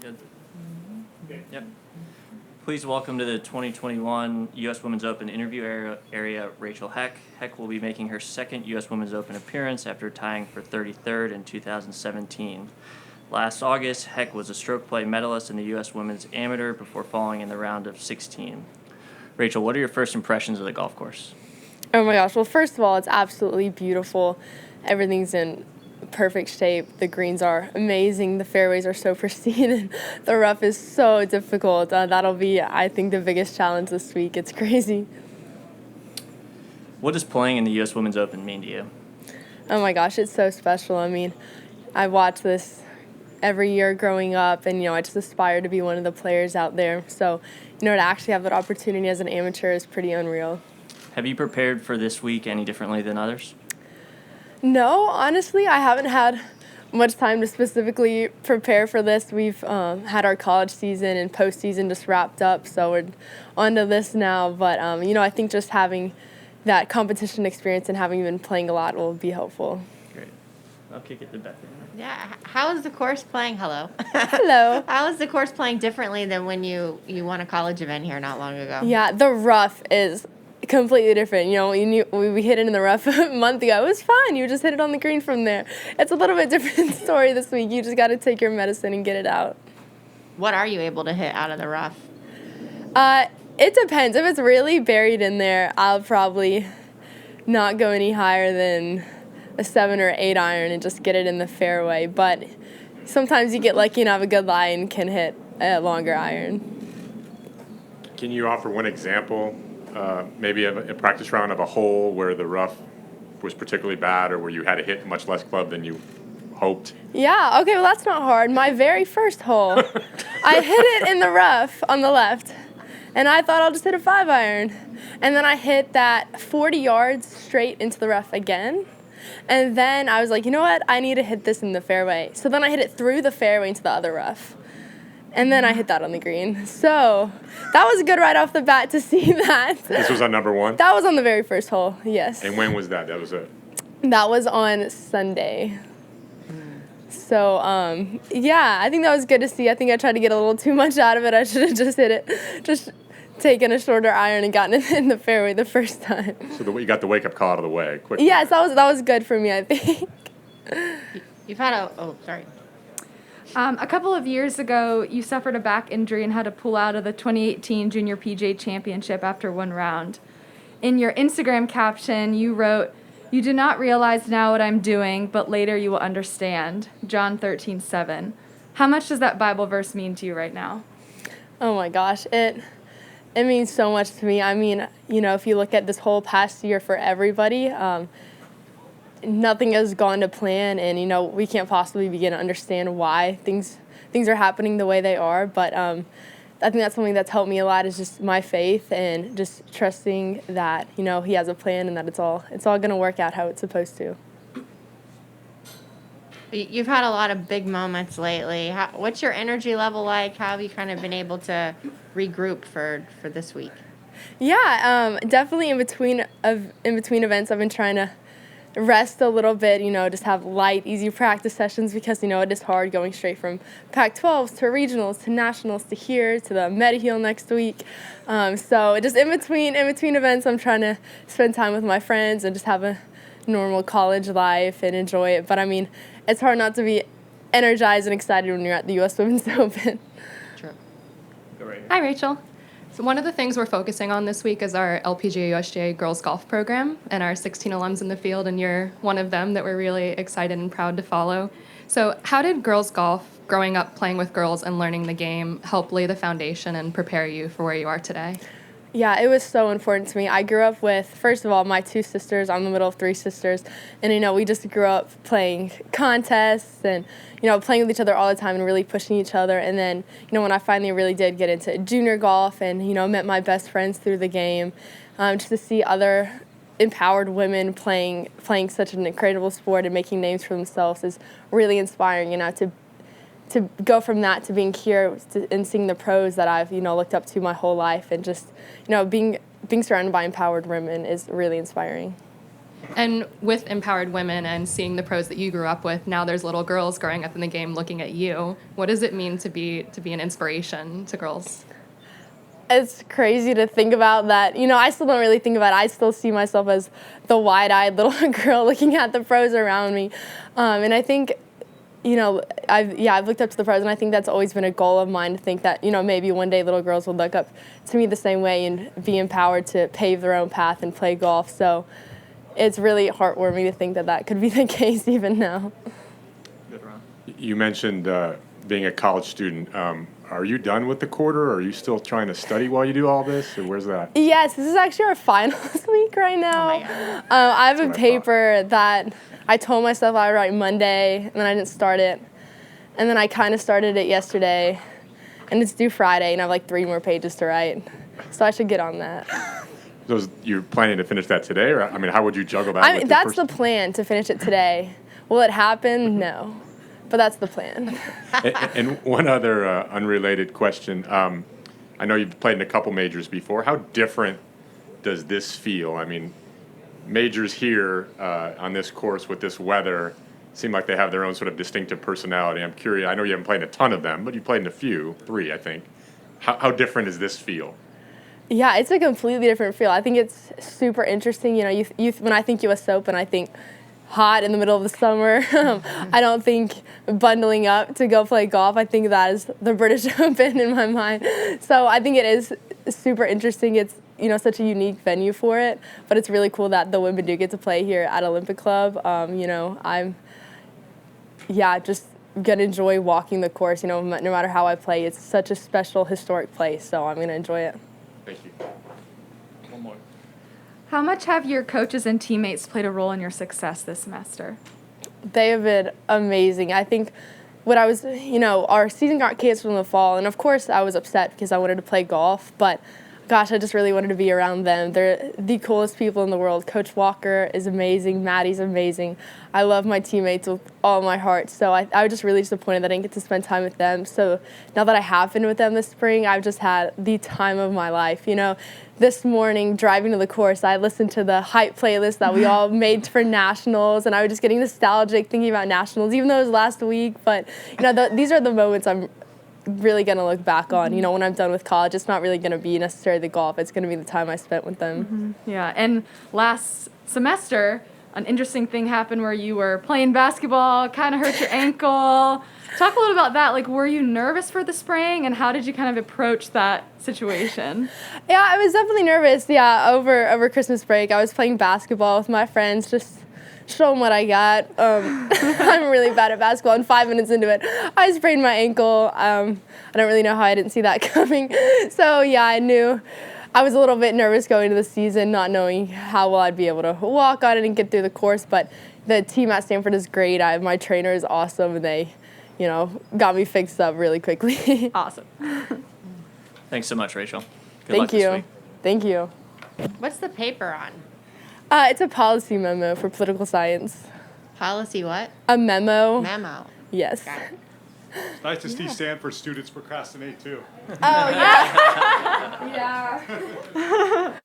Good. Yep. Please welcome to the 2021 U.S. Women's Open interview area Rachel Heck. Heck will be making her second U.S. Women's Open appearance after tying for 33rd in 2017. Last August, Heck was a stroke play medalist in the U.S. Women's Amateur before falling in the round of 16. Rachel, what are your first impressions of the golf course? Oh my gosh, well, first of all, it's absolutely beautiful. Everything's in perfect shape. The greens are amazing. The fairways are so pristine, and the rough is so difficult. That'll be, I think, the biggest challenge this week. It's crazy. What does playing in the U.S. Women's Open mean to you? Oh my gosh, it's so special. I mean, I watch this every year growing up, and, I just aspire to be one of the players out there. So, to actually have that opportunity as an amateur is pretty unreal. Have you prepared for this week any differently than others? No, honestly, I haven't had much time to specifically prepare for this. We've had our college season and postseason just wrapped up, so we're on to this now. But, I think just having that competition experience and having been playing a lot will be helpful. Great. I'll kick it to Bethany. Yeah. How is the course playing? Hello. Hello. How is the course playing differently than when you won a college event here not long ago? Yeah, the rough is completely different. We hit it in the rough a month ago. It was fine. You just hit it on the green from there. It's a little bit different story this week. You just got to take your medicine and get it out. What are you able to hit out of the rough? It depends. If it's really buried in there, I'll probably not go any higher than a 7 or 8 iron and just get it in the fairway. But sometimes you get lucky and have a good lie and can hit a longer iron. Can you offer one example, maybe a practice round of a hole where the rough was particularly bad or where you had to hit much less club than you hoped? Yeah, okay, well, that's not hard. My very first hole, I hit it in the rough on the left, and I thought I'll just hit a 5 iron. And then I hit that 40 yards straight into the rough again. And then I was like, you know what? I need to hit this in the fairway. So then I hit it through the fairway into the other rough. And then I hit that on the green. So that was good right off the bat to see that. This was on number one? That was on the very first hole, yes. And when was that? That was That was on Sunday. So, I think that was good to see. I think I tried to get a little too much out of it. I should have just hit it, just taken a shorter iron and gotten it in the fairway the first time. So you got the wake-up call out of the way quickly. Yes, that was good for me, I think. You've had sorry. A couple of years ago, you suffered a back injury and had to pull out of the 2018 Junior PGA Championship after one round. In your Instagram caption, you wrote, "You do not realize now what I'm doing, but later you will understand." John 13:7. How much does that Bible verse mean to you right now? Oh my gosh, it means so much to me. I mean, if you look at this whole past year for everybody, nothing has gone to plan, and we can't possibly begin to understand why things are happening the way they are. But I think that's something that's helped me a lot, is just my faith and just trusting that He has a plan and that it's all going to work out how it's supposed to. You've had a lot of big moments lately. What's your energy level like? How have you kind of been able to regroup for this week? Yeah, definitely in between events, I've been trying to rest a little bit, just have light, easy practice sessions, because, it is hard going straight from Pac-12s to regionals to nationals to here to the Medi-Heal next week. So just in between events, I'm trying to spend time with my friends and just have a normal college life and enjoy it. But, I mean, it's hard not to be energized and excited when you're at the U.S. Women's Open. Sure. Go right here. Hi, Rachel. So one of the things we're focusing on this week is our LPGA USGA girls golf program and our 16 alums in the field, and you're one of them that we're really excited and proud to follow. So how did girls golf, growing up playing with girls and learning the game, help lay the foundation and prepare you for where you are today? Yeah, it was so important to me. I grew up with, first of all, my 2 sisters. I'm the middle of 3 sisters. And, we just grew up playing contests and, playing with each other all the time and really pushing each other. And then, when I finally really did get into junior golf and, met my best friends through the game, just to see other empowered women playing such an incredible sport and making names for themselves is really inspiring, to go from that to being here and seeing the pros that I've, looked up to my whole life, and just, being surrounded by empowered women is really inspiring. And with empowered women and seeing the pros that you grew up with, now there's little girls growing up in the game looking at you. What does it mean to be an inspiration to girls? It's crazy to think about that. I still don't really think about it. I still see myself as the wide-eyed little girl looking at the pros around me. And I think, I've looked up to the pros, and I think that's always been a goal of mine, to think that, maybe one day little girls will look up to me the same way and be empowered to pave their own path and play golf. So it's really heartwarming to think that that could be the case even now. Good run. You mentioned being a college student. Are you done with the quarter, or are you still trying to study while you do all this, or where's that? Yes, this is actually our finals week right now. Oh my God. I have That's a what I paper that I told myself I would write Monday, and then I didn't start it. And then I kind of started it yesterday, and it's due Friday, and I have like 3 more pages to write. So I should get on that. You're planning to finish that today, or how would you juggle that? With your That's the plan, to finish it today. Will it happen? No. But that's the plan. And one other unrelated question. I know you've played in a couple majors before. How different does this feel? Majors here on this course with this weather seem like they have their own sort of distinctive personality. I'm curious. I know you haven't played in a ton of them, but you played in a few, 3, I think. How different does this feel? Yeah, it's a completely different feel. I think it's super interesting. When I think U.S. Open, I think hot in the middle of the summer. I don't think bundling up to go play golf. I think that is the British Open in my mind. So I think it is super interesting. It's such a unique venue for it, but it's really cool that the women do get to play here at Olympic Club. I'm just gonna enjoy walking the course. No matter how I play, it's such a special, historic place. So I'm gonna enjoy it. Thank you. One more. How much have your coaches and teammates played a role in your success this semester? They have been amazing. I think our season got canceled in the fall, and of course I was upset because I wanted to play golf, but gosh, I just really wanted to be around them. They're the coolest people in the world. Coach Walker is amazing. Maddie's amazing. I love my teammates with all my heart. So I was just really disappointed that I didn't get to spend time with them. So now that I have been with them this spring, I've just had the time of my life. This morning, driving to the course, I listened to the hype playlist that we all made for nationals, and I was just getting nostalgic thinking about nationals, even though it was last week. But, these are the moments I'm really going to look back on. When I'm done with college, it's not really going to be necessarily the golf. It's going to be the time I spent with them. Mm-hmm. Yeah, and last semester, an interesting thing happened where you were playing basketball, kind of hurt your ankle. Talk a little about that. Were you nervous for the sprain, and how did you kind of approach that situation? Yeah, I was definitely nervous. Yeah, over Christmas break, I was playing basketball with my friends, just show them what I got. I'm really bad at basketball, and 5 minutes into it, I sprained my ankle. I don't really know how I didn't see that coming. So, yeah, I knew I was a little bit nervous going into the season, not knowing how well I'd be able to walk on it and get through the course, but the team at Stanford is great. My trainer is awesome, and they got me fixed up really quickly. Awesome. Thanks so much, Rachel. Good luck Thank this you. week. Thank you. What's the paper on? It's a policy memo for political science. Policy what? A memo. Memo. Yes. Got it. It's nice to see Stanford students procrastinate too. Oh, yeah. Yeah.